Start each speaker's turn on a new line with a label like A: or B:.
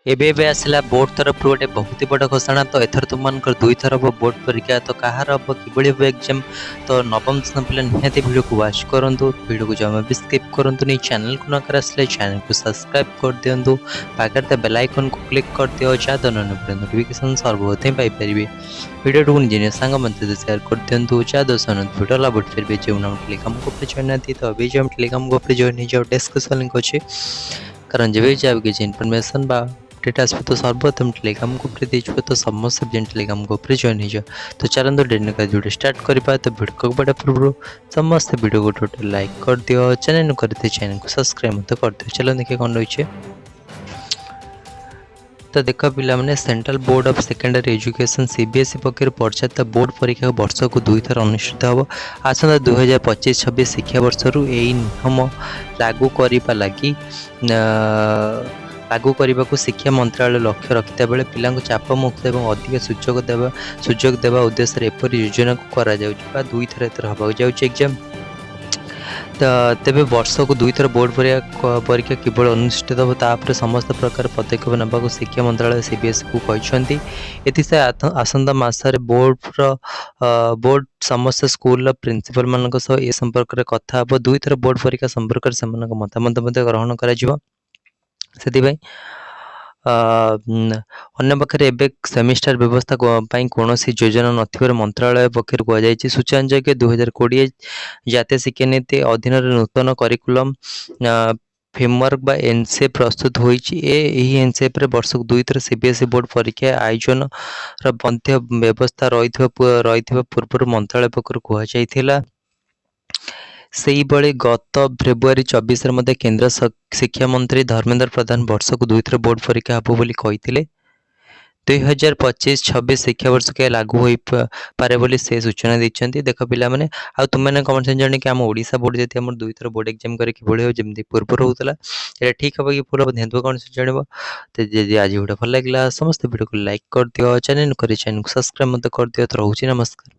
A: एबे एबे आसला बोर्ड तरफ गोटे बहुत ही बड़ घोषणा। तो एथर तुम दुई थर हम बोर्ड परीक्षा। तो कहार हम कि एग्जाम। तो नवम दशम पिला निहाती वीडियो को वाच करूँ। वीडियो को जमा भी स्किप करूँ नहीं। चैनल को नकर आसले चैनल को सब्सक्राइब कर दिंतु। पाखे बेल आइकन को क्लिक कर दियो जहाँ नोटिफिकेशन सर्वप्रथम पाइपर। वीडियो को निजे सांग मंत्री शेयर कर दिंतु जहाँ वीडियो लाभ उठे जो नाम टेलीग्राम ग्रुप जॉइन आती। तो अभी जो टेलीग्राम ग्रुप जॉइन हो जाओ। डिस्क्रिप्शन लिंक अच्छे कारण जब भी किसी इनफर्मेशन अपडेट आस तो सर्वप्रथम टेलीग्राम ग्रुप दीजिए। तो समस्त टेलीग्राम ग्रुप जॉइन हो। तो चलते डेट वीडियो स्टार्ट करवा। तो वीडियो को बड़ा पूर्व समस्त वीडियो को टोटल लाइक कर दियो। चैनल करते चैनल को सब्सक्राइब मत कर दियो। चलो देखिए कौन रही। तो देख पिला माने central board of secondary education CBSE पक्षर परिचालित बोर्ड परीक्षा वर्ष को दुई थर अनुष्ठित हम। आसंता 2025-26 शिक्षा वर्ष नियम लागू करने लगी लागू करने को शिक्षा मंत्रालय लक्ष्य रखिता बेले पिला चाप मुक्त और अधिक सुजोग देवा उद्देश्य एपरी योजना को करा जाउछि। दुई थर एथर हवा जाउछि एग्जाम। तेबे वर्ष को दुई थर बोर्ड परीक्षा केवल अनुष्ठित हो तापर समस्त प्रकार पदक्षेप नेबाक शिक्षा मंत्रालय सीबीएसई को कहते। एथिसे आसंता मासरे बोर्ड समस्त स्कूल प्रिंसिपल मान ए संपर्क में कथा हम। दुई थर बोर्ड परीक्षा संपर्क से मतामत ग्रहण कर अन्य पाखे एवं सेमिस्टर व्यवस्था कौन योजना नथिबार मंत्रालय पक्षर कहुई। सूचनाजोग्य 2020 जातीय शिक्षा नीति अधीन नूतन करिकुलम फ्रेमवर्क बा एनसीए प्रस्तुत होइछि। एनसीएफ रे वर्ष दुई थर सीबीएसई बोर्ड परीक्षा आयोजन मध्य व्यवस्था रही पूर्व मंत्रालय पक्षर कहुई। सेहीभଳି गत फेब्रुआरी 24 केंद्र शिक्षा मंत्री धर्मेंद्र प्रधान वर्ष को दुई थर बोर्ड परीक्षा हम बोली कही। 2025-26 शिक्षा वर्ष के लागू हो पारे बोली से सूचना देते। देख पिला माने आ तुम मैंने कमेंट जाने कि आम ओडिशा बोर्ड जति आम दुई थर बोर्ड एग्जाम करके जमी पूर्व होता है ठीक हम कि पूरा ध्यान कौन से जान। तो आज वीडियो भल लगे समस्त वीडियो को लाइक कर दियो। चैनल को सब्सक्राइब मत कर दियो। तो रोचे नमस्कार।